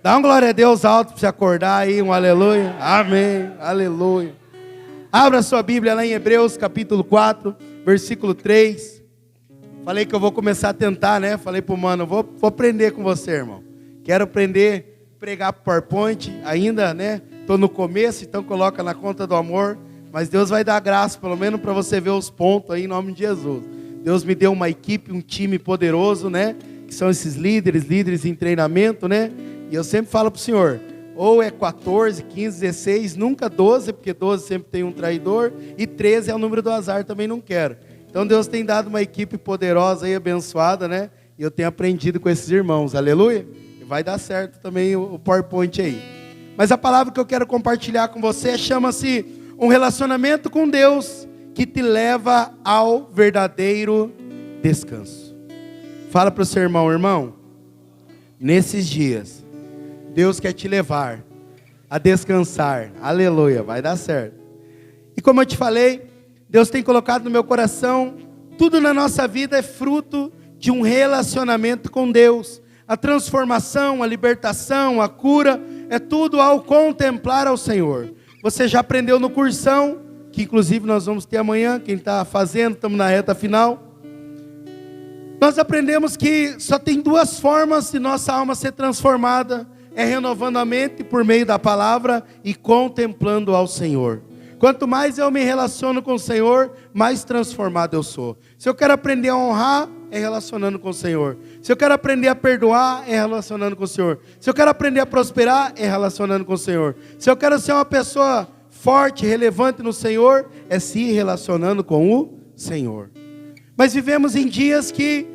Dá uma glória a Deus alto para você acordar aí, um aleluia. Amém, aleluia. Abra sua Bíblia lá em Hebreus capítulo 4, versículo 3. Falei que eu vou começar a tentar, né? Falei pro mano, vou aprender com você, irmão. Quero aprender a pregar pro PowerPoint ainda, né? Estou no começo, então coloca na conta do amor. Mas Deus vai dar graça, pelo menos para você ver os pontos aí, em nome de Jesus. Deus me deu uma equipe, um time poderoso, né? Que são esses líderes em treinamento, né? E eu sempre falo para o Senhor, ou é 14, 15, 16, nunca 12, porque 12 sempre tem um traidor, e 13 é o número do azar, também não quero. Então Deus tem dado uma equipe poderosa e abençoada, né? E eu tenho aprendido com esses irmãos, aleluia? E vai dar certo também o PowerPoint aí. Mas a palavra que eu quero compartilhar com você chama-se um relacionamento com Deus que te leva ao verdadeiro descanso. Fala para o seu irmão, irmão, nesses dias, Deus quer te levar a descansar, aleluia, vai dar certo. E como eu te falei, Deus tem colocado no meu coração, tudo na nossa vida é fruto de um relacionamento com Deus. A transformação, a libertação, a cura, é tudo ao contemplar ao Senhor. Você já aprendeu no cursão, que inclusive nós vamos ter amanhã, quem está fazendo, estamos na reta final. Nós aprendemos que só tem duas formas de nossa alma ser transformada, é renovando a mente por meio da palavra e contemplando ao Senhor. Quanto mais eu me relaciono com o Senhor, mais transformado eu sou. Se eu quero aprender a honrar, é relacionando com o Senhor. Se eu quero aprender a perdoar, é relacionando com o Senhor. Se eu quero aprender a prosperar, é relacionando com o Senhor. Se eu quero ser uma pessoa forte, relevante no Senhor, é se relacionando com o Senhor. Mas vivemos em dias que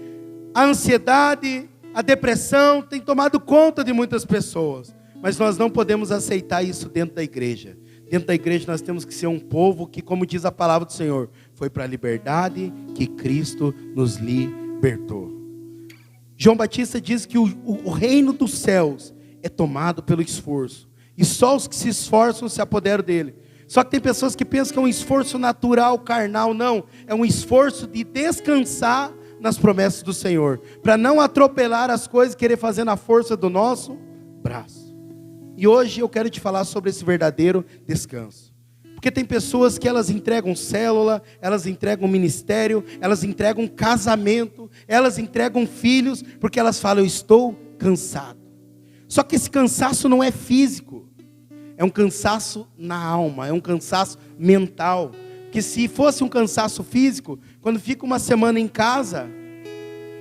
a ansiedade, a depressão tem tomado conta de muitas pessoas. Mas nós não podemos aceitar isso dentro da igreja. Dentro da igreja nós temos que ser um povo que, como diz a palavra do Senhor, foi para a liberdade que Cristo nos libertou. João Batista diz que o reino dos céus é tomado pelo esforço. E só os que se esforçam se apoderam dele. Só que tem pessoas que pensam que é um esforço natural, carnal. Não, é um esforço de descansar nas promessas do Senhor. Para não atropelar as coisas e querer fazer na força do nosso braço. E hoje eu quero te falar sobre esse verdadeiro descanso. Porque tem pessoas que elas entregam célula, elas entregam ministério, elas entregam casamento, elas entregam filhos, porque elas falam, eu estou cansado. Só que esse cansaço não é físico, é um cansaço na alma, é um cansaço mental. Porque se fosse um cansaço físico, quando fica uma semana em casa,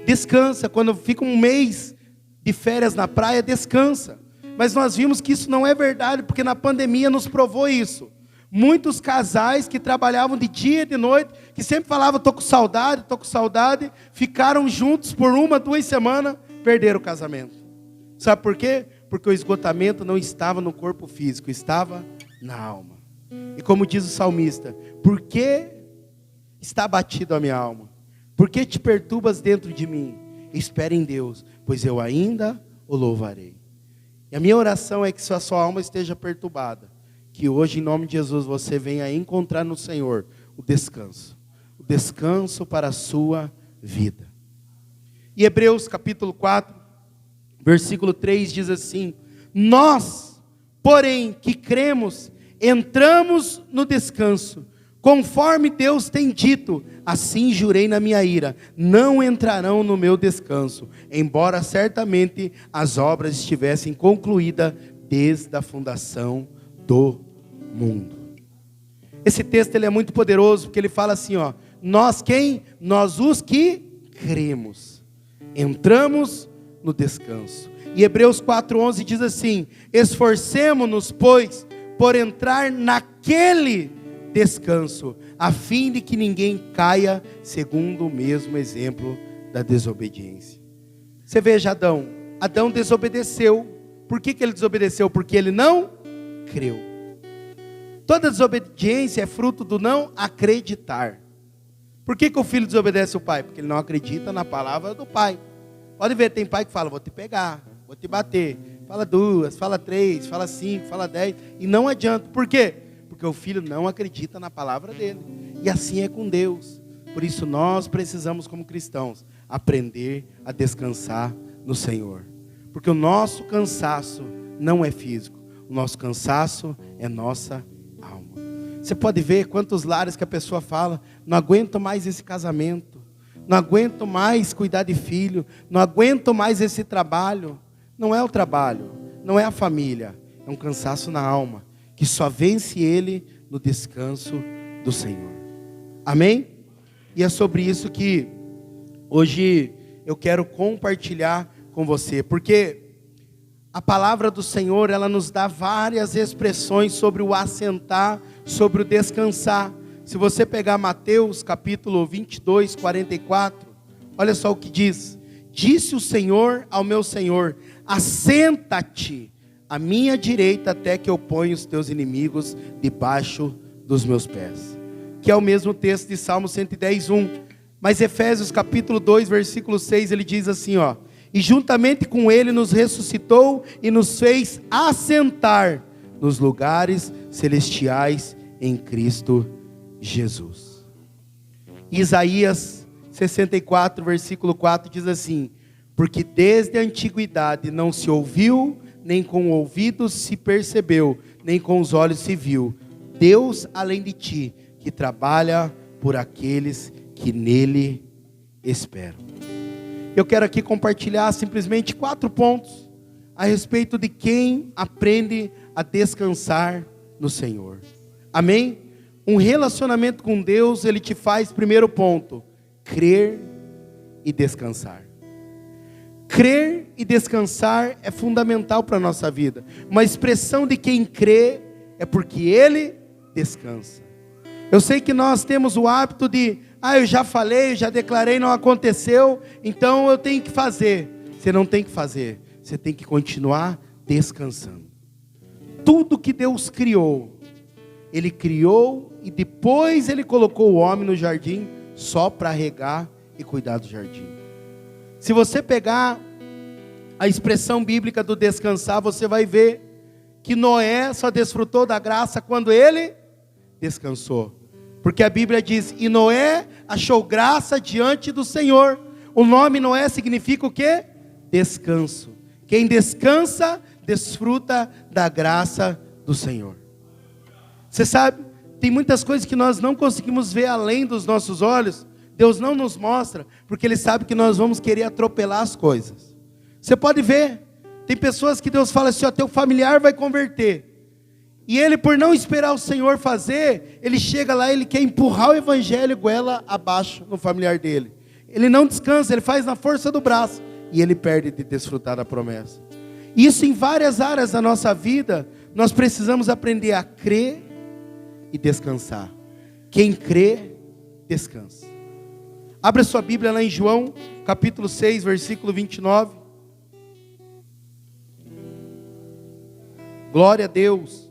descansa. Quando fica um mês de férias na praia, descansa. Mas nós vimos que isso não é verdade, porque na pandemia nos provou isso. Muitos casais que trabalhavam de dia e de noite, que sempre falavam, estou com saudade, ficaram juntos por 1, 2 semanas, perderam o casamento. Sabe por quê? Porque o esgotamento não estava no corpo físico, estava na alma. E como diz o salmista, por que está abatido a minha alma? Por que te perturbas dentro de mim? Espere em Deus, pois eu ainda o louvarei. E a minha oração é que se a sua alma esteja perturbada, que hoje, em nome de Jesus, você venha encontrar no Senhor o descanso para a sua vida. E Hebreus capítulo 4, versículo 3 diz assim, nós, porém, que cremos, entramos no descanso, conforme Deus tem dito, assim jurei na minha ira, não entrarão no meu descanso, embora certamente as obras estivessem concluídas desde a fundação do mundo. Esse texto ele é muito poderoso, porque ele fala assim, ó, nós quem? Nós os que cremos, entramos no descanso. E Hebreus 4:11 diz assim, esforcemo-nos, pois, por entrar naquele descanso, a fim de que ninguém caia segundo o mesmo exemplo da desobediência. Você veja Adão desobedeceu. Por que ele desobedeceu? Porque ele não creu. Toda desobediência é fruto do não acreditar. Por que o filho desobedece o pai? Porque ele não acredita na palavra do pai. Pode ver, tem pai que fala, vou te pegar, vou te bater. Fala 2, fala 3, fala 5, fala 10. E não adianta. Por quê? Porque o filho não acredita na palavra dele. E assim é com Deus. Por isso nós precisamos, como cristãos, aprender a descansar no Senhor. Porque o nosso cansaço não é físico. O nosso cansaço é nossa alma. Você pode ver quantos lares que a pessoa fala: não aguento mais esse casamento, não aguento mais cuidar de filho, não aguento mais esse trabalho. Não é o trabalho, não é a família, é um cansaço na alma, que só vence ele no descanso do Senhor. Amém? E é sobre isso que hoje eu quero compartilhar com você, porque a palavra do Senhor, ela nos dá várias expressões sobre o assentar, sobre o descansar. Se você pegar Mateus capítulo 22, 44, olha só o que diz: disse o Senhor ao meu Senhor: assenta-te à minha direita até que eu ponha os teus inimigos debaixo dos meus pés. Que é o mesmo texto de Salmo 110, 1. Mas Efésios capítulo 2, versículo 6, ele diz assim, ó: e juntamente com ele nos ressuscitou e nos fez assentar nos lugares celestiais em Cristo Jesus. Isaías 64, versículo 4 diz assim: porque desde a antiguidade não se ouviu, nem com ouvidos se percebeu, nem com os olhos se viu, Deus além de ti, que trabalha por aqueles que nele esperam. Eu quero aqui compartilhar simplesmente 4 pontos a respeito de quem aprende a descansar no Senhor. Amém? Um relacionamento com Deus, ele te faz, primeiro ponto, crer e descansar. Crer e descansar é fundamental para a nossa vida. Uma expressão de quem crê é porque ele descansa. Eu sei que nós temos o hábito de: eu já falei, já declarei, não aconteceu, então eu tenho que fazer. Você não tem que fazer, você tem que continuar descansando. Tudo que Deus criou, Ele criou e depois Ele colocou o homem no jardim só para regar e cuidar do jardim. Se você pegar a expressão bíblica do descansar, você vai ver que Noé só desfrutou da graça quando ele descansou. Porque a Bíblia diz: e Noé achou graça diante do Senhor. O nome Noé significa o quê? Descanso. Quem descansa, desfruta da graça do Senhor. Você sabe, tem muitas coisas que nós não conseguimos ver além dos nossos olhos. Deus não nos mostra, porque Ele sabe que nós vamos querer atropelar as coisas. Você pode ver, tem pessoas que Deus fala assim: ó, teu familiar vai converter. E ele, por não esperar o Senhor fazer, ele chega lá, ele quer empurrar o evangelho goela abaixo no familiar dele. Ele não descansa, ele faz na força do braço, e ele perde de desfrutar da promessa. Isso em várias áreas da nossa vida, nós precisamos aprender a crer e descansar. Quem crê, descansa. Abra sua Bíblia lá em João, capítulo 6, versículo 29. Glória a Deus.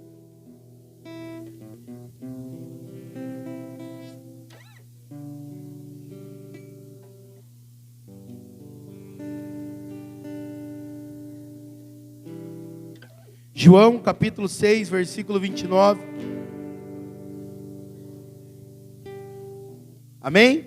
João capítulo 6, versículo 29. Amém?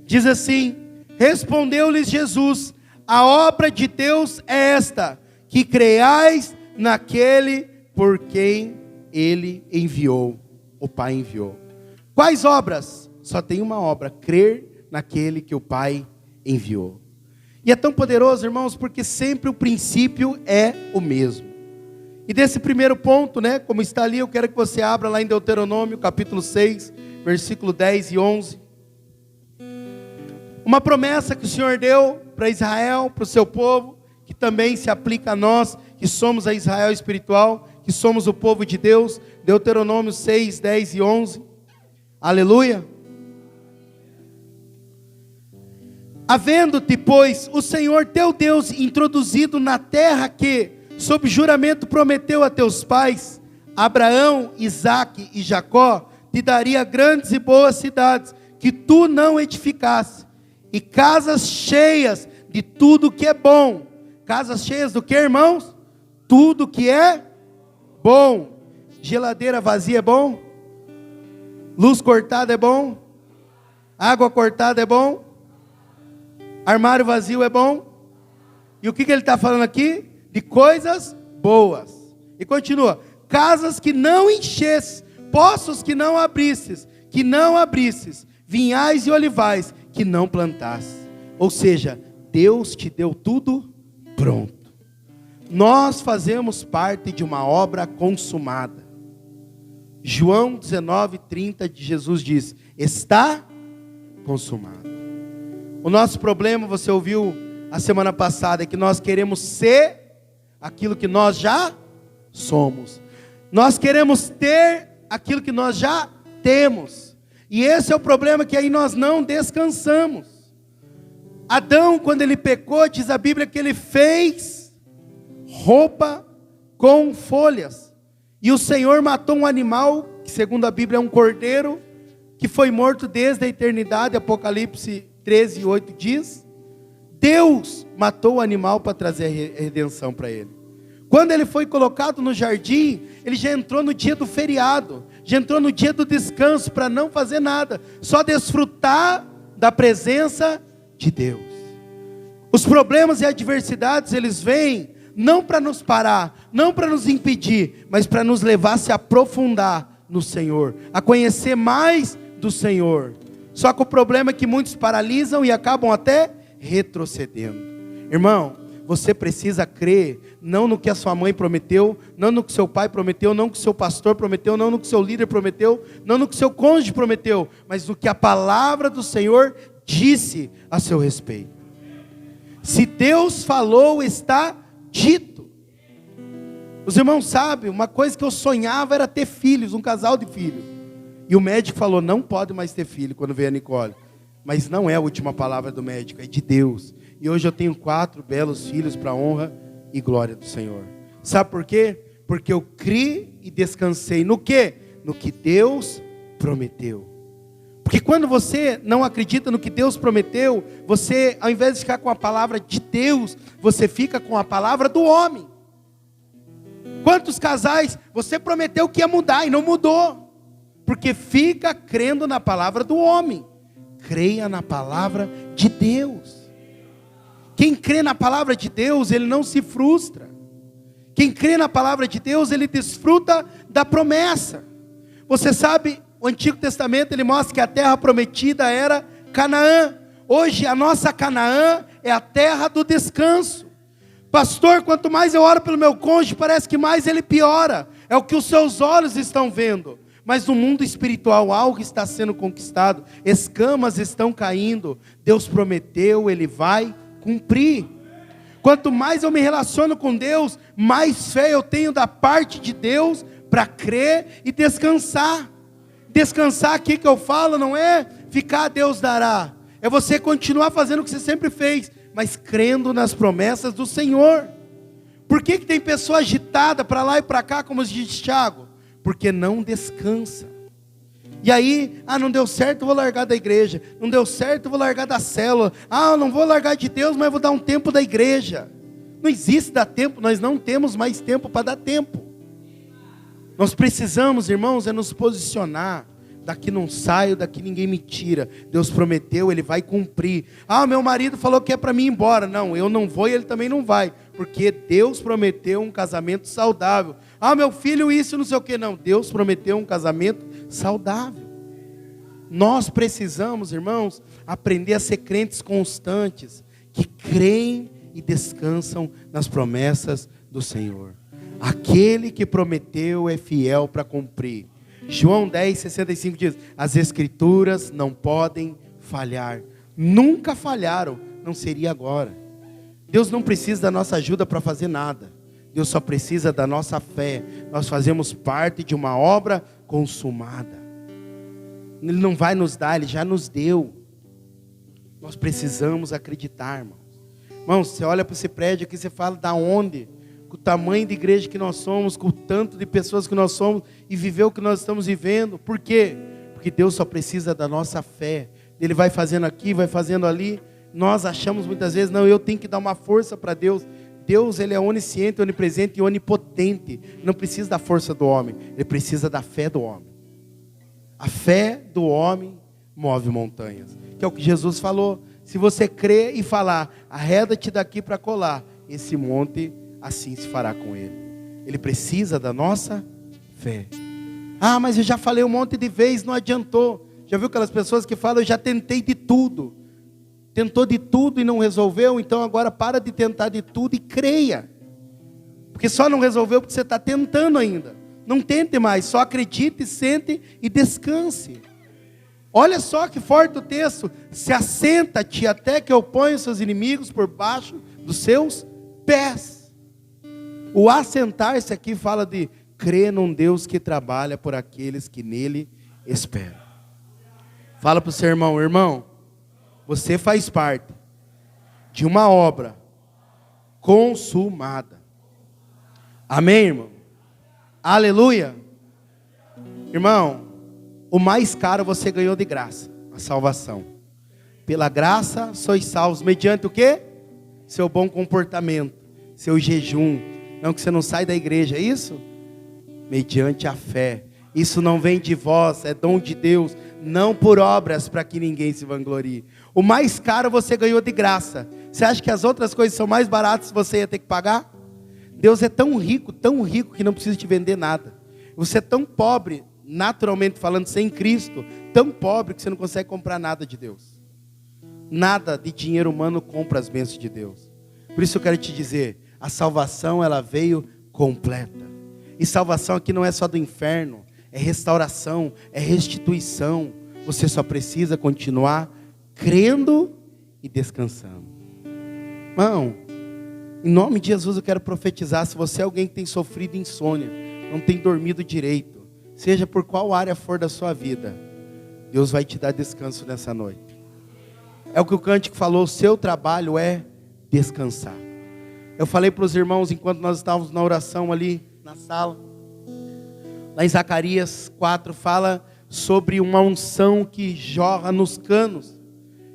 Diz assim: respondeu-lhes Jesus: a obra de Deus é esta, que creiais naquele por quem Ele enviou, o Pai enviou. Quais obras? Só tem uma obra: crer naquele que o Pai enviou. E é tão poderoso, irmãos, porque sempre o princípio é o mesmo. E desse primeiro ponto, né, como está ali, eu quero que você abra lá em Deuteronômio, capítulo 6, versículo 10 e 11. Uma promessa que o Senhor deu para Israel, para o seu povo, que também se aplica a nós, que somos a Israel espiritual, que somos o povo de Deus. Deuteronômio 6, 10 e 11. Aleluia. Havendo-te, pois, o Senhor teu Deus introduzido na terra que, sob juramento, prometeu a teus pais, Abraão, Isaque e Jacó, te daria grandes e boas cidades, que tu não edificasse, e casas cheias de tudo que é bom. Casas cheias do que, irmãos? Tudo que é bom. Geladeira vazia é bom? Luz cortada é bom? Água cortada é bom? Armário vazio é bom? E o que ele está falando aqui? De coisas boas. E continua: casas que não enchesses, poços que não abrisses, vinhais e olivais que não plantasses. Ou seja, Deus te deu tudo pronto. Nós fazemos parte de uma obra consumada. João 19:30 de Jesus diz: está consumado. O nosso problema, você ouviu a semana passada, é que nós queremos ser aquilo que nós já somos. Nós queremos ter aquilo que nós já temos. E esse é o problema, que aí nós não descansamos. Adão, quando ele pecou, diz a Bíblia que ele fez roupa com folhas. E o Senhor matou um animal, que segundo a Bíblia é um cordeiro, que foi morto desde a eternidade. Apocalipse 13:8 diz. Deus matou o animal para trazer a redenção para ele. Quando ele foi colocado no jardim, ele já entrou no dia do feriado, já entrou no dia do descanso, para não fazer nada, só desfrutar da presença de Deus. Os problemas e adversidades, eles vêm não para nos parar, não para nos impedir, mas para nos levar a se aprofundar no Senhor, a conhecer mais do Senhor. Só que o problema é que muitos paralisam e acabam até retrocedendo. Irmão, você precisa crer, não no que a sua mãe prometeu, não no que seu pai prometeu, não no que seu pastor prometeu, não no que seu líder prometeu, não no que seu cônjuge prometeu, mas no que a palavra do Senhor disse a seu respeito. Se Deus falou, está dito. Os irmãos sabem, uma coisa que eu sonhava era ter filhos, um casal de filhos. E o médico falou: não pode mais ter filho, quando veio a Nicole. Mas não é a última palavra do médico, é de Deus. E hoje eu tenho 4 belos filhos para a honra e glória do Senhor. Sabe por quê? Porque eu criei e descansei no quê? No que Deus prometeu. Porque quando você não acredita no que Deus prometeu, você, ao invés de ficar com a palavra de Deus, você fica com a palavra do homem. Quantos casais você prometeu que ia mudar e não mudou? Porque fica crendo na palavra do homem. Creia na palavra de Deus. Quem crê na palavra de Deus, ele não se frustra. Quem crê na palavra de Deus, ele desfruta da promessa. Você sabe, o Antigo Testamento, ele mostra que a terra prometida era Canaã. Hoje, a nossa Canaã é a terra do descanso. Pastor, quanto mais eu oro pelo meu cônjuge, parece que mais ele piora. É o que os seus olhos estão vendo. Mas no mundo espiritual algo está sendo conquistado, escamas estão caindo. Deus prometeu, Ele vai cumprir. Quanto mais eu me relaciono com Deus, mais fé eu tenho da parte de Deus para crer e descansar. Descansar aqui que eu falo não é ficar Deus dará, é você continuar fazendo o que você sempre fez, mas crendo nas promessas do Senhor. Por que tem pessoa agitada para lá e para cá, como diz Tiago? Porque não descansa. E aí, não deu certo, eu vou largar da igreja. Não deu certo, eu vou largar da célula. Eu não vou largar de Deus, mas eu vou dar um tempo da igreja. Não existe dar tempo, nós não temos mais tempo para dar tempo. Nós precisamos, irmãos, é nos posicionar. Daqui não saio, daqui ninguém me tira. Deus prometeu, Ele vai cumprir. Meu marido falou que é para mim ir embora. Não, eu não vou e ele também não vai. Porque Deus prometeu um casamento saudável. Meu filho isso, não sei o que. Não, Deus prometeu um casamento saudável. Nós precisamos, irmãos, aprender a ser crentes constantes, que creem e descansam nas promessas do Senhor. Aquele que prometeu é fiel para cumprir. João 10:65 diz: as escrituras não podem falhar. Nunca falharam, não seria agora. Deus não precisa da nossa ajuda para fazer nada. Deus só precisa da nossa fé. Nós fazemos parte de uma obra consumada. Ele não vai nos dar, Ele já nos deu. Nós precisamos acreditar, irmãos. Irmãos, você olha para esse prédio aqui, você fala da onde? Com o tamanho de igreja que nós somos, com o tanto de pessoas que nós somos, e viver o que nós estamos vivendo. Por quê? Porque Deus só precisa da nossa fé. Ele vai fazendo aqui, vai fazendo ali. Nós achamos muitas vezes, não, eu tenho que dar uma força para Deus. Deus, Ele é onisciente, onipresente e onipotente. Não precisa da força do homem, Ele precisa da fé do homem. A fé do homem move montanhas, que é o que Jesus falou. Se você crer e falar, arreda-te daqui para colar, esse monte assim se fará com ele. Ele precisa da nossa fé. Ah, mas eu já falei um monte de vezes, não adiantou. Já viu aquelas pessoas que falam, eu já tentei de tudo. Tentou de tudo e não resolveu, então agora para de tentar de tudo e creia. Porque só não resolveu porque você está tentando ainda. Não tente mais, só acredite, sente e descanse. Olha só que forte o texto. Se assenta-te até que eu ponha os seus inimigos por baixo dos seus pés. O assentar-se aqui fala de crer num Deus que trabalha por aqueles que nele esperam. Fala para o seu irmão, irmão, você faz parte de uma obra consumada. Amém, irmão? Aleluia. Irmão, o mais caro você ganhou de graça, a salvação. Pela graça sois salvos, mediante o quê? Seu bom comportamento, seu jejum. Não que você não sai da igreja, é isso? Mediante a fé. Isso não vem de vós, é dom de Deus, não por obras para que ninguém se vanglorie. O mais caro você ganhou de graça. Você acha que as outras coisas são mais baratas e você ia ter que pagar? Deus é tão rico que não precisa te vender nada. Você é tão pobre, naturalmente falando, sem Cristo, tão pobre que você não consegue comprar nada de Deus. Nada de dinheiro humano compra as bênçãos de Deus. Por isso eu quero te dizer, a salvação ela veio completa. E salvação aqui não é só do inferno, é restauração, é restituição. Você só precisa continuar crendo e descansando. Irmão, em nome de Jesus eu quero profetizar, se você é alguém que tem sofrido insônia, não tem dormido direito, seja por qual área for da sua vida, Deus vai te dar descanso nessa noite. É o que o cântico falou, o seu trabalho é descansar. Eu falei para os irmãos, enquanto nós estávamos na oração ali, na sala, lá em Zacarias 4, fala sobre uma unção que jorra nos canos.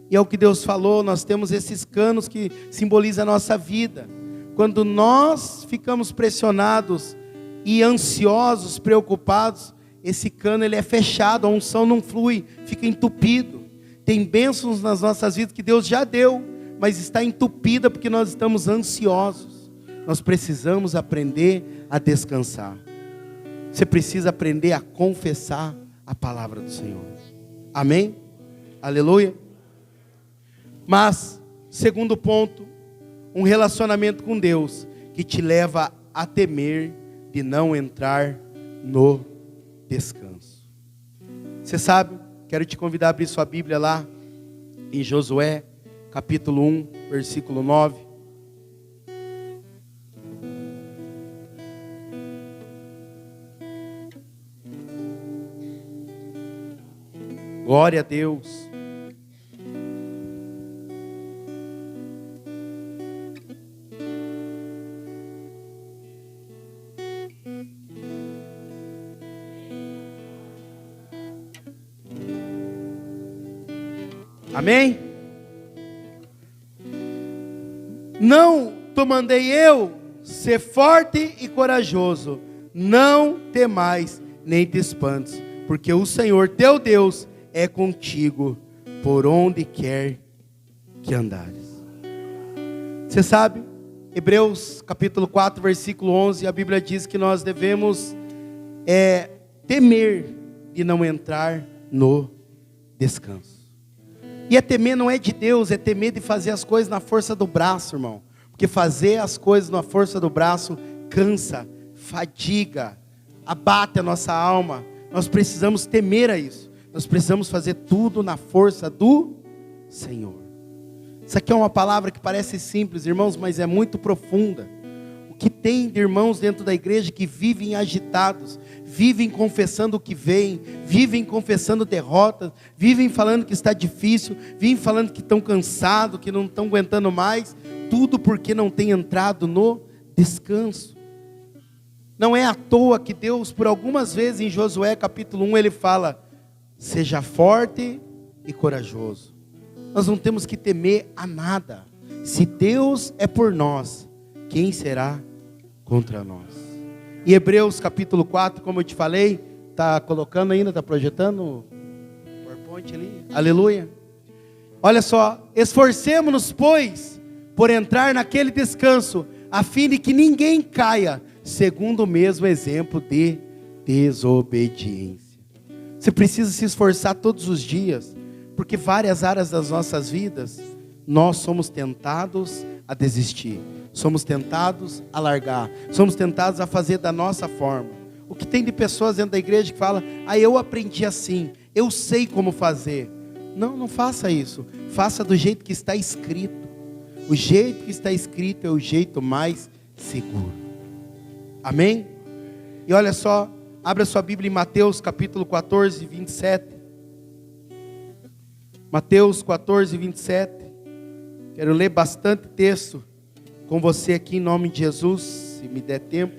E é o que Deus falou, nós temos esses canos que simbolizam a nossa vida. Quando nós ficamos pressionados e ansiosos, preocupados, esse cano ele é fechado, a unção não flui, fica entupido. Tem bênçãos nas nossas vidas que Deus já deu, mas está entupida porque nós estamos ansiosos. Nós precisamos aprender a descansar. Você precisa aprender a confessar a palavra do Senhor. Amém? Aleluia. Mas, segundo ponto, um relacionamento com Deus que te leva a temer de não entrar no descanso. Você sabe, quero te convidar a abrir sua Bíblia lá em Josué, capítulo 1, versículo 9. Glória a Deus. Amém? Não te mandei eu ser forte e corajoso, não temais nem te espantes, porque o Senhor teu Deus é contigo por onde quer que andares. Você sabe, Hebreus capítulo 4, versículo 11, a Bíblia diz que nós devemos temer de não entrar no descanso. E é temer não é de Deus, é temer de fazer as coisas na força do braço, irmão. Porque fazer as coisas na força do braço cansa, fadiga, abate a nossa alma. Nós precisamos temer a isso. Nós precisamos fazer tudo na força do Senhor. Isso aqui é uma palavra que parece simples, irmãos, mas é muito profunda. O que tem de irmãos dentro da igreja que vivem agitados, vivem confessando o que vem, vivem confessando derrotas, vivem falando que está difícil, vivem falando que estão cansados, que não estão aguentando mais, tudo porque não tem entrado no descanso. Não é à toa que Deus, por algumas vezes em Josué capítulo 1, ele fala, seja forte e corajoso. Nós não temos que temer a nada. Se Deus é por nós, quem será contra nós? E Hebreus capítulo 4, como eu te falei, está colocando ainda, está projetando o PowerPoint ali, aleluia. Olha só, esforcemo-nos, pois, por entrar naquele descanso, a fim de que ninguém caia, segundo o mesmo exemplo de desobediência. Você precisa se esforçar todos os dias, porque várias áreas das nossas vidas, nós somos tentados a desistir, somos tentados a largar, somos tentados a fazer da nossa forma. O que tem de pessoas dentro da igreja que falam, eu aprendi assim, eu sei como fazer. Não faça isso, faça do jeito que está escrito. O jeito que está escrito é o jeito mais seguro. Amém? E olha só, abra sua Bíblia em Mateus capítulo 14, 27. Mateus 14, 27. Quero ler bastante texto com você aqui em nome de Jesus, se me der tempo.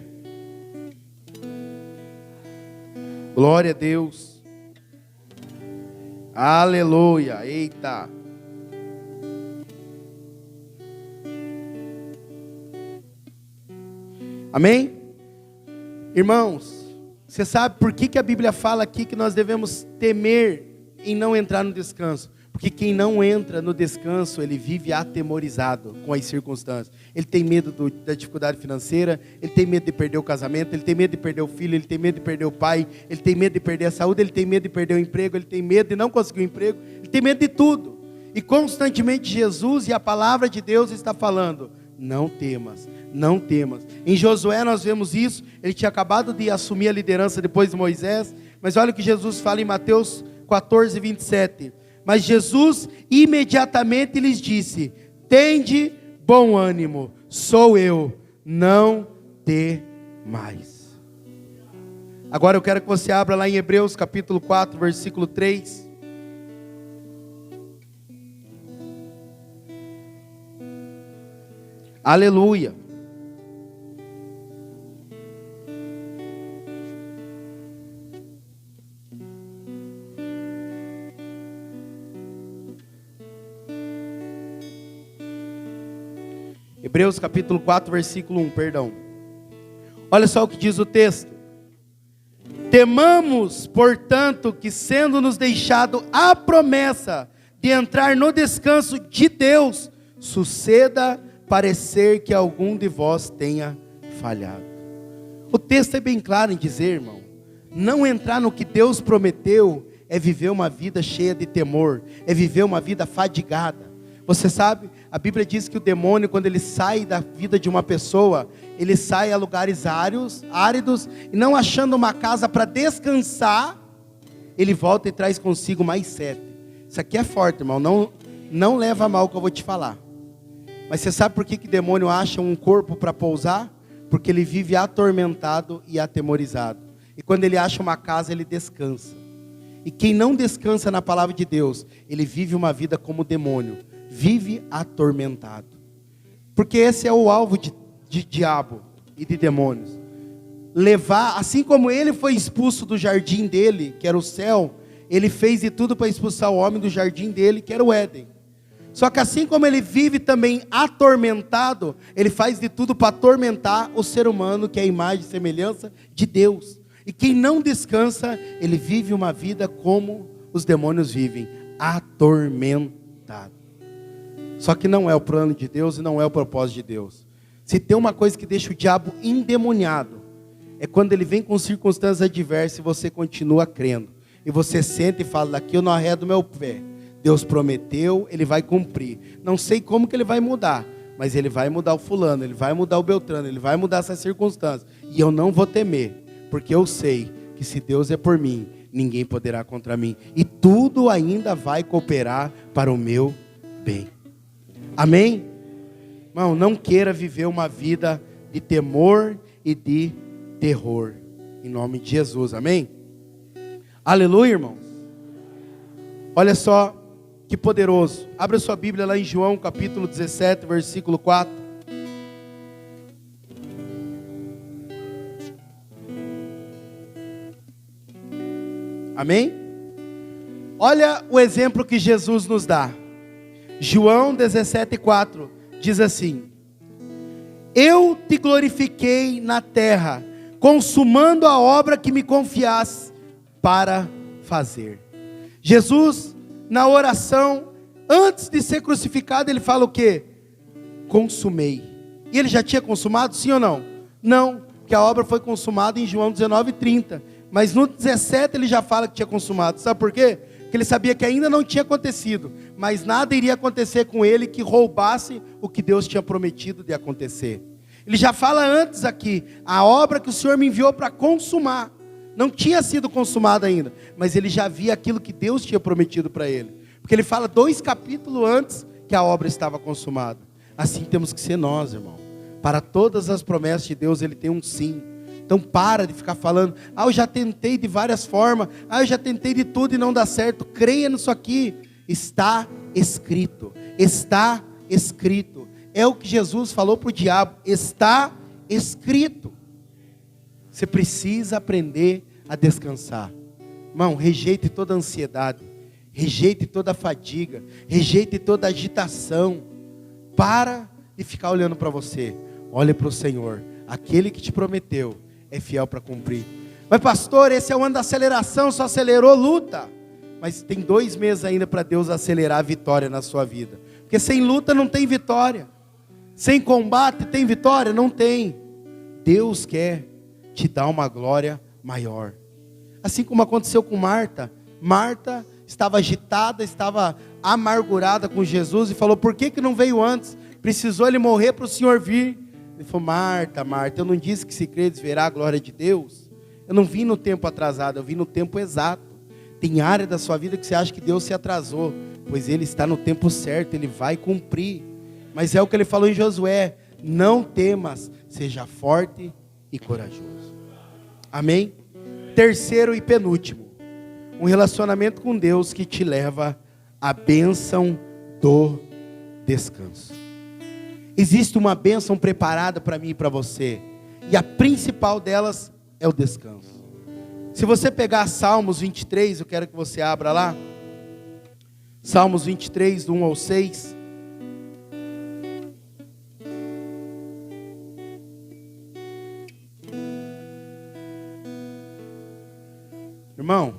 Glória a Deus. Aleluia. Eita. Amém? Irmãos, você sabe por que a Bíblia fala aqui que nós devemos temer em não entrar no descanso? Porque quem não entra no descanso, ele vive atemorizado com as circunstâncias. Ele tem medo da dificuldade financeira, ele tem medo de perder o casamento, ele tem medo de perder o filho, ele tem medo de perder o pai, ele tem medo de perder a saúde, ele tem medo de perder o emprego, ele tem medo de não conseguir o emprego, ele tem medo de tudo. E constantemente Jesus e a palavra de Deus está falando, não temas, não temas. Em Josué nós vemos isso, ele tinha acabado de assumir a liderança depois de Moisés, mas olha o que Jesus fala em Mateus 14, 27. Mas Jesus imediatamente lhes disse, tende bom ânimo, sou eu, não temais. Agora eu quero que você abra lá em Hebreus capítulo 4, versículo 3. Aleluia. Hebreus capítulo 4, versículo 1, perdão. Olha só o que diz o texto. Temamos, portanto, que sendo nos deixado a promessa de entrar no descanso de Deus, suceda parecer que algum de vós tenha falhado. O texto é bem claro em dizer, irmão, não entrar no que Deus prometeu é viver uma vida cheia de temor, é viver uma vida fadigada. Você sabe, a Bíblia diz que o demônio, quando ele sai da vida de uma pessoa, ele sai a lugares áridos, e não achando uma casa para descansar, ele volta e traz consigo mais 7. Isso aqui é forte, irmão, não leva a mal o que eu vou te falar. Mas você sabe por que o demônio acha um corpo para pousar? Porque ele vive atormentado e atemorizado. E quando ele acha uma casa, ele descansa. E quem não descansa na palavra de Deus, ele vive uma vida como demônio. Vive atormentado. Porque esse é o alvo de diabo e de demônios. Levar, assim como ele foi expulso do jardim dele, que era o céu, ele fez de tudo para expulsar o homem do jardim dele, que era o Éden. Só que assim como ele vive também atormentado, ele faz de tudo para atormentar o ser humano, que é a imagem e semelhança de Deus. E quem não descansa, ele vive uma vida como os demônios vivem, atormentado. Só que não é o plano de Deus e não é o propósito de Deus. Se tem uma coisa que deixa o diabo endemoniado, é quando ele vem com circunstâncias adversas e você continua crendo. E você senta e fala, daqui eu não arredo meu pé. Deus prometeu, ele vai cumprir. Não sei como que ele vai mudar, mas ele vai mudar o fulano, ele vai mudar o Beltrano, ele vai mudar essas circunstâncias. E eu não vou temer, porque eu sei que se Deus é por mim, ninguém poderá contra mim. E tudo ainda vai cooperar para o meu bem. Amém? Irmão, não queira viver uma vida de temor e de terror. Em nome de Jesus, amém? Aleluia, irmãos. Olha só que poderoso. Abra sua Bíblia lá em João capítulo 17, versículo 4. Amém? Olha o exemplo que Jesus nos dá. João 17,4 diz assim: eu te glorifiquei na terra, consumando a obra que me confiaste para fazer. Jesus, na oração, antes de ser crucificado, ele fala o quê? Consumei. E ele já tinha consumado, sim ou não? Não. que a obra foi consumada em João 19:30. Mas no 17 ele já fala que tinha consumado. Sabe por quê? Porque ele sabia que ainda não tinha acontecido, mas nada iria acontecer com ele que roubasse o que Deus tinha prometido de acontecer. Ele já fala antes aqui, a obra que o Senhor me enviou para consumar, não tinha sido consumada ainda, mas ele já via aquilo que Deus tinha prometido para ele, porque ele fala 2 capítulos antes que a obra estava consumada. Assim temos que ser nós, irmão. Para todas as promessas de Deus, ele tem um sim. Então para de ficar falando, eu já tentei de várias formas, eu já tentei de tudo e não dá certo. Creia nisso aqui, está escrito, está escrito. É o que Jesus falou para o diabo, está escrito. Você precisa aprender a descansar. Irmão, rejeite toda a ansiedade, rejeite toda a fadiga, rejeite toda a agitação. Para de ficar olhando para você, olhe para o Senhor, aquele que te prometeu é fiel para cumprir. Mas pastor, esse é o ano da aceleração, só acelerou, luta. Mas tem 2 meses ainda para Deus acelerar a vitória na sua vida. Porque sem luta não tem vitória. Sem combate tem vitória? Não tem. Deus quer te dar uma glória maior. Assim como aconteceu com Marta. Marta estava agitada, estava amargurada com Jesus e falou, por que não veio antes? Precisou ele morrer para o Senhor vir. Ele falou, Marta, Marta, eu não disse que se credes verá a glória de Deus? Eu não vim no tempo atrasado, eu vim no tempo exato. Tem área da sua vida que você acha que Deus se atrasou, pois Ele está no tempo certo, Ele vai cumprir. Mas é o que Ele falou em Josué, não temas, seja forte e corajoso. Amém? Terceiro e penúltimo, um relacionamento com Deus que te leva à bênção do descanso. Existe uma bênção preparada para mim e para você, e a principal delas é o descanso. Se você pegar Salmos 23, eu quero que você abra lá, Salmos 23, do 1 ao 6. Irmão,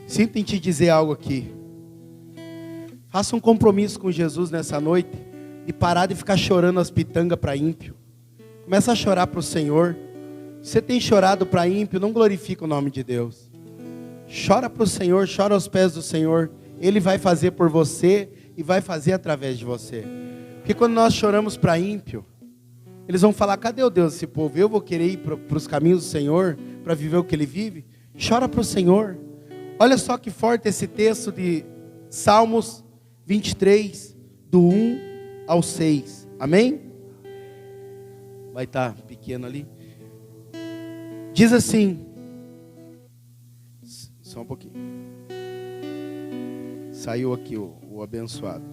sinto em te dizer algo aqui. Faça um compromisso com Jesus nessa noite, e parar de ficar chorando as pitangas para ímpio. Começa a chorar para o Senhor. Você tem chorado para ímpio, não glorifica o nome de Deus. Chora para o Senhor, chora aos pés do Senhor. Ele vai fazer por você e vai fazer através de você. Porque quando nós choramos para ímpio, eles vão falar, cadê o Deus desse povo? Eu vou querer ir para os caminhos do Senhor, para viver o que Ele vive? Chora para o Senhor. Olha só que forte esse texto de Salmos 23, do 1 ao 6, amém? Vai estar pequeno ali. Diz assim, só um pouquinho. Saiu aqui o abençoado.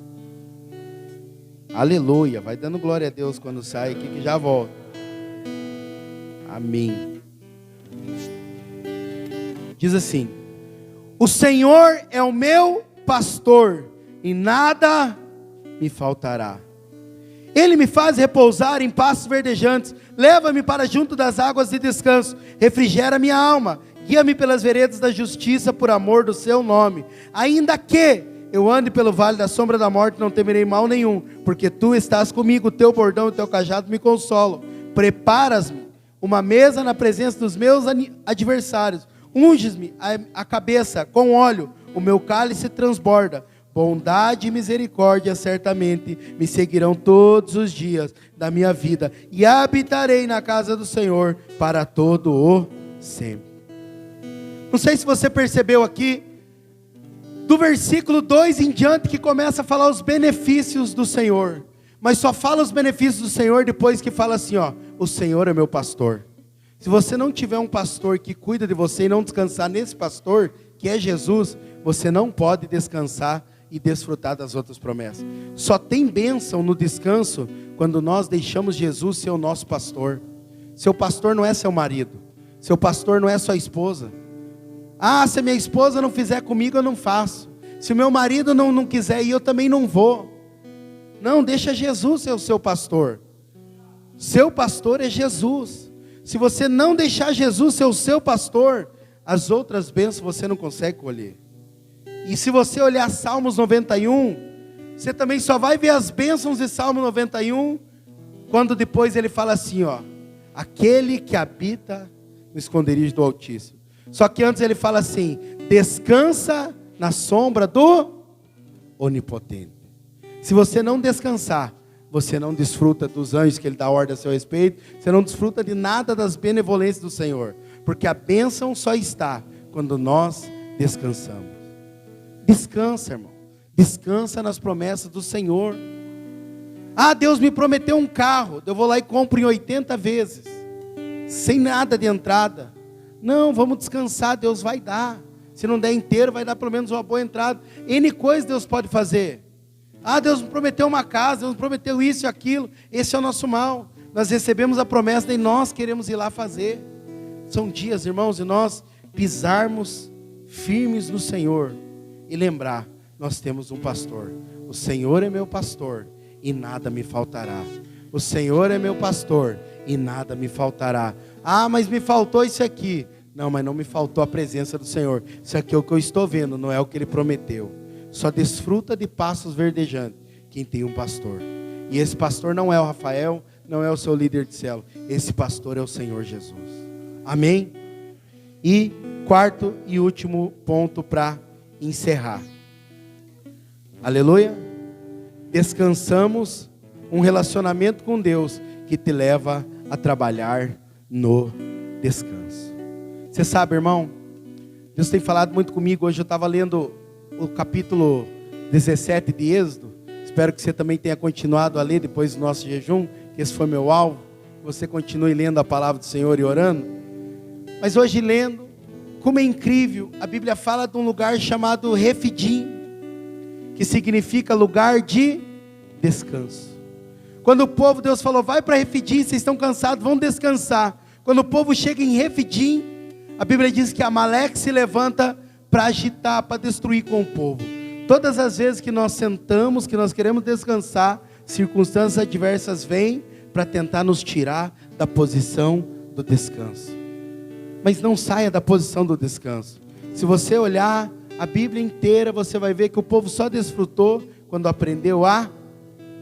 Aleluia, vai dando glória a Deus quando sai aqui que já volta. Amém. Diz assim, o Senhor é o meu pastor e nada me faltará. Ele me faz repousar em pastos verdejantes, leva-me para junto das águas de descanso, refrigera minha alma, guia-me pelas veredas da justiça por amor do seu nome. Ainda que eu ande pelo vale da sombra da morte, não temerei mal nenhum, porque tu estás comigo, o teu bordão e o teu cajado me consolam. Preparas-me uma mesa na presença dos meus adversários, unges-me a cabeça com óleo, o meu cálice transborda. Bondade e misericórdia certamente me seguirão todos os dias da minha vida, e habitarei na casa do Senhor para todo o sempre. Não sei se você percebeu aqui, do versículo 2 em diante, que começa a falar os benefícios do Senhor, mas só fala os benefícios do Senhor depois que fala assim, o Senhor é meu pastor. Se você não tiver um pastor que cuida de você e não descansar nesse pastor, que é Jesus, você não pode descansar e desfrutar das outras promessas. Só tem bênção no descanso quando nós deixamos Jesus ser o nosso pastor. Seu pastor não é seu marido, seu pastor não é sua esposa. Se a minha esposa não fizer comigo, eu não faço. Se o meu marido não quiser ir, eu também não vou. Não, deixa Jesus ser o seu pastor. Seu pastor é Jesus. Se você não deixar Jesus ser o seu pastor, as outras bênçãos você não consegue colher. E se você olhar Salmos 91, você também só vai ver as bênçãos de Salmo 91, quando depois ele fala assim, aquele que habita no esconderijo do Altíssimo. Só que antes ele fala assim: descansa na sombra do Onipotente. Se você não descansar, você não desfruta dos anjos que ele dá ordem a seu respeito, você não desfruta de nada das benevolências do Senhor, porque a bênção só está quando nós descansamos. Descansa, irmão, descansa nas promessas do Senhor. Ah, Deus me prometeu um carro, eu vou lá e compro em 80 vezes, sem nada de entrada. Não, vamos descansar, Deus vai dar. Se não der inteiro, vai dar pelo menos uma boa entrada. N coisas Deus pode fazer. Ah, Deus me prometeu uma casa, Deus me prometeu isso e aquilo. Esse é o nosso mal. Nós recebemos a promessa e nós queremos ir lá fazer. São dias, irmãos, de nós pisarmos firmes no Senhor e lembrar, nós temos um pastor. O Senhor é meu pastor e nada me faltará. O Senhor é meu pastor e nada me faltará. Ah, mas me faltou isso aqui. Não, mas não me faltou a presença do Senhor. Isso aqui é o que eu estou vendo, não é o que Ele prometeu. Só desfruta de pastos verdejantes quem tem um pastor. E esse pastor não é o Rafael, não é o seu líder de célula. Esse pastor é o Senhor Jesus. Amém? E quarto e último ponto para encerrar. Aleluia. Descansamos um relacionamento com Deus que te leva a trabalhar no descanso. Você sabe, irmão, Deus tem falado muito comigo. Hoje eu estava lendo o capítulo 17 de Êxodo. Espero que você também tenha continuado a ler depois do nosso jejum, que esse foi meu alvo. Você continue lendo a palavra do Senhor e orando. Mas hoje lendo, como é incrível, a Bíblia fala de um lugar chamado Refidim, que significa lugar de descanso. Quando o povo, Deus falou, vai para Refidim, vocês estão cansados, vão descansar. Quando o povo chega em Refidim, a Bíblia diz que Amaleque se levanta para agitar, para destruir com o povo. Todas as vezes que nós sentamos, que nós queremos descansar, circunstâncias adversas vêm para tentar nos tirar da posição do descanso. Mas não saia da posição do descanso. Se você olhar a Bíblia inteira, você vai ver que o povo só desfrutou quando aprendeu a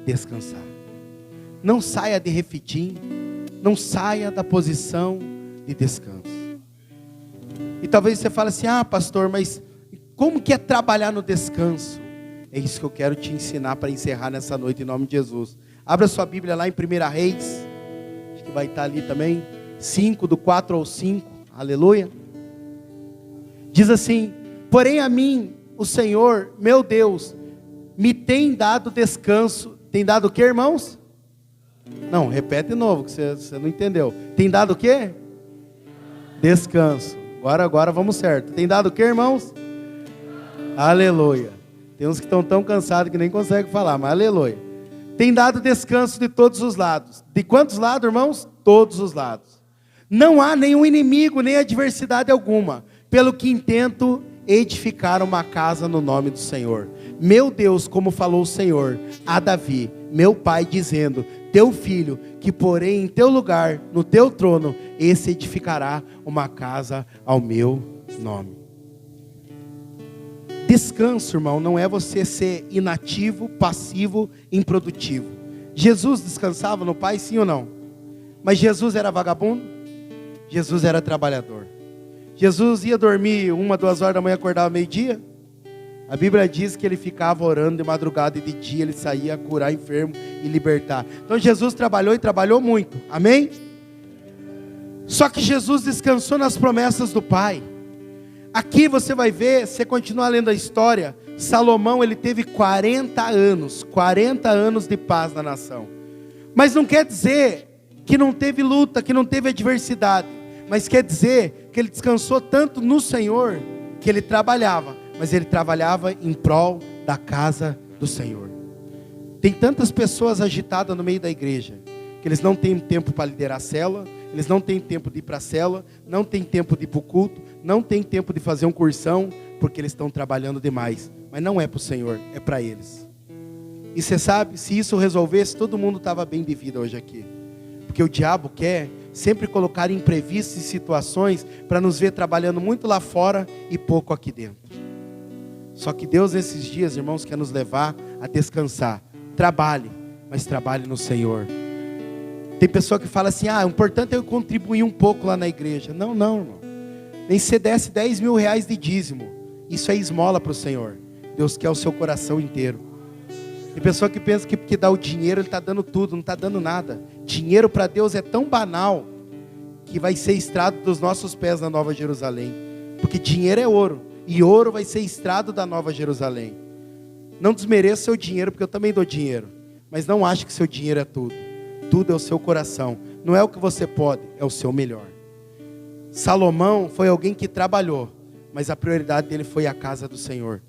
descansar. Não saia de Refidim, não saia da posição de descanso. E talvez você fale assim, ah pastor, mas como que é trabalhar no descanso? É isso que eu quero te ensinar para encerrar nessa noite em nome de Jesus. Abra sua Bíblia lá em 1 Reis, acho que vai estar ali também, 5, do 4 ao 5, aleluia. Diz assim, porém a mim, o Senhor, meu Deus, me tem dado descanso. Tem dado o que, irmãos? Não, repete de novo, que você não entendeu. Tem dado o que? Descanso. Agora vamos certo. Tem dado o que, irmãos? Aleluia. Tem uns que estão tão cansados que nem conseguem falar, mas aleluia. Tem dado descanso de todos os lados. De quantos lados, irmãos? Todos os lados. Não há nenhum inimigo, nem adversidade alguma, pelo que intento edificar uma casa no nome do Senhor. Meu Deus, como falou o Senhor a Davi, meu pai, dizendo, teu filho, que porém em teu lugar, no teu trono, esse edificará uma casa ao meu nome. Descanso, irmão, não é você ser inativo, passivo, improdutivo. Jesus descansava no Pai, sim ou não? Mas Jesus era vagabundo? Jesus era trabalhador. Jesus ia dormir 1, 2 horas da manhã, acordava meio-dia? A Bíblia diz que ele ficava orando de madrugada e de dia, ele saía a curar enfermo e libertar. Então Jesus trabalhou e trabalhou muito, amém? Só que Jesus descansou nas promessas do Pai. Aqui você vai ver, você continua lendo a história, Salomão ele teve 40 anos de paz na nação. Mas não quer dizer que não teve luta, que não teve adversidade. Mas quer dizer que ele descansou tanto no Senhor, que ele trabalhava. Mas ele trabalhava em prol da casa do Senhor. Tem tantas pessoas agitadas no meio da igreja, que eles não têm tempo para liderar a célula, eles não têm tempo de ir para a célula, não têm tempo de ir para o culto, não têm tempo de fazer um cursão, porque eles estão trabalhando demais. Mas não é para o Senhor, é para eles. E você sabe, se isso resolvesse, todo mundo estava bem de vida hoje aqui. Porque o diabo quer sempre colocar imprevistos e situações para nos ver trabalhando muito lá fora e pouco aqui dentro. Só que Deus nesses dias, irmãos, quer nos levar a descansar. Trabalhe, mas trabalhe no Senhor. Tem pessoa que fala assim, o importante é eu contribuir um pouco lá na igreja. Não, irmão. Nem se você desse 10 mil reais de dízimo, isso é esmola para o Senhor. Deus quer o seu coração inteiro. Tem pessoa que pensa que porque dá o dinheiro, ele está dando tudo, não está dando nada. Dinheiro para Deus é tão banal, que vai ser estrado dos nossos pés na Nova Jerusalém. Porque dinheiro é ouro, e ouro vai ser estrado da Nova Jerusalém. Não desmereça seu dinheiro, porque eu também dou dinheiro. Mas não ache que seu dinheiro é tudo. Tudo é o seu coração. Não é o que você pode, é o seu melhor. Salomão foi alguém que trabalhou, mas a prioridade dele foi a casa do Senhor.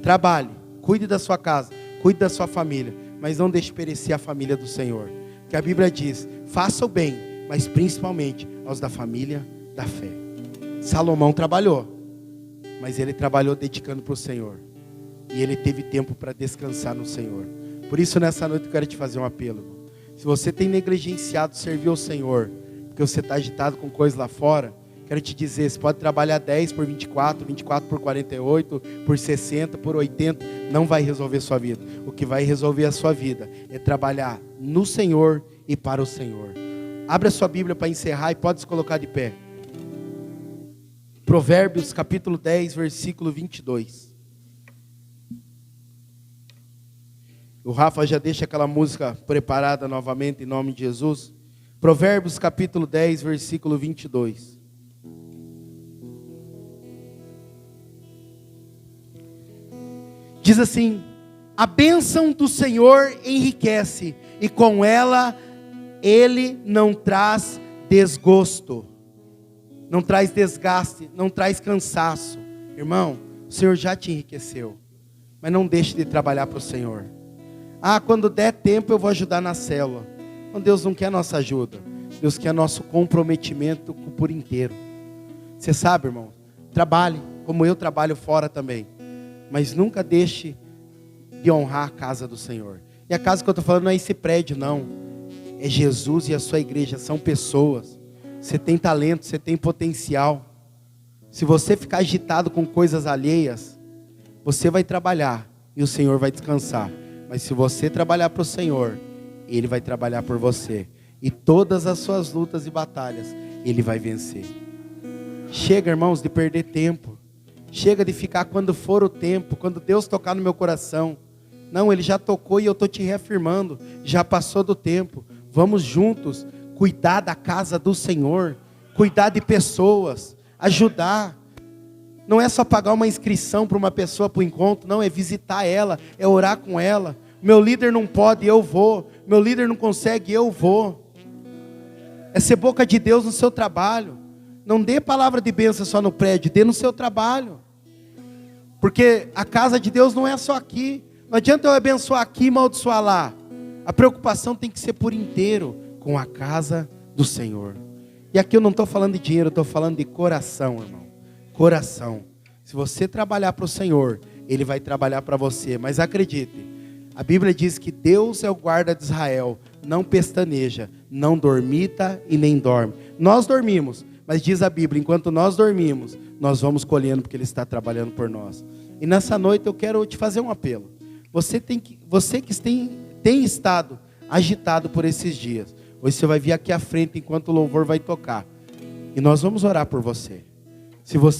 Trabalhe, cuide da sua casa, cuide da sua família, mas não deixe perecer a família do Senhor. Porque a Bíblia diz, faça o bem, mas principalmente aos da família da fé. Salomão trabalhou, mas ele trabalhou dedicando para o Senhor. E ele teve tempo para descansar no Senhor. Por isso nessa noite eu quero te fazer um apelo. Se você tem negligenciado servir ao Senhor, porque você está agitado com coisas lá fora, quero te dizer, você pode trabalhar 10 por 24, 24 por 48, por 60, por 80, não vai resolver sua vida. O que vai resolver a sua vida é trabalhar no Senhor e para o Senhor. Abra sua Bíblia para encerrar e pode se colocar de pé. Provérbios capítulo 10, versículo 22. O Rafa já deixa aquela música preparada novamente em nome de Jesus. Provérbios capítulo 10, versículo 22. Diz assim: a bênção do Senhor enriquece, e com ela Ele não traz desgosto, não traz desgaste, não traz cansaço. Irmão, o Senhor já te enriqueceu, mas não deixe de trabalhar para o Senhor. Quando der tempo eu vou ajudar na célula. Não, Deus não quer nossa ajuda, Deus quer nosso comprometimento por inteiro. Você sabe, irmão, trabalhe, como eu trabalho fora também, mas nunca deixe de honrar a casa do Senhor. E a casa que eu estou falando não é esse prédio, não. É Jesus e a sua igreja, são pessoas. Você tem talento, você tem potencial. Se você ficar agitado com coisas alheias, você vai trabalhar e o Senhor vai descansar. Mas se você trabalhar para o Senhor, Ele vai trabalhar por você. E todas as suas lutas e batalhas, Ele vai vencer. Chega, irmãos, de perder tempo. Chega de ficar quando for o tempo, quando Deus tocar no meu coração. Não, Ele já tocou e eu estou te reafirmando. Já passou do tempo. Vamos juntos cuidar da casa do Senhor. Cuidar de pessoas. Ajudar. Não é só pagar uma inscrição para uma pessoa para o encontro. Não, é visitar ela. É orar com ela. Meu líder não pode, eu vou. Meu líder não consegue, eu vou. É ser boca de Deus no seu trabalho. Não dê palavra de bênção só no prédio, dê no seu trabalho. Porque a casa de Deus não é só aqui. Não adianta eu abençoar aqui e amaldiçoar lá. A preocupação tem que ser por inteiro com a casa do Senhor. E aqui eu não estou falando de dinheiro, eu estou falando de coração, irmão. Coração. Se você trabalhar para o Senhor, Ele vai trabalhar para você. Mas acredite, a Bíblia diz que Deus é o guarda de Israel. Não pestaneja, não dormita e nem dorme. Nós dormimos. Mas diz a Bíblia, enquanto nós dormimos, nós vamos colhendo porque Ele está trabalhando por nós. E nessa noite eu quero te fazer um apelo. Você que tem estado agitado por esses dias, hoje você vai vir aqui à frente enquanto o louvor vai tocar. E nós vamos orar por você. Se você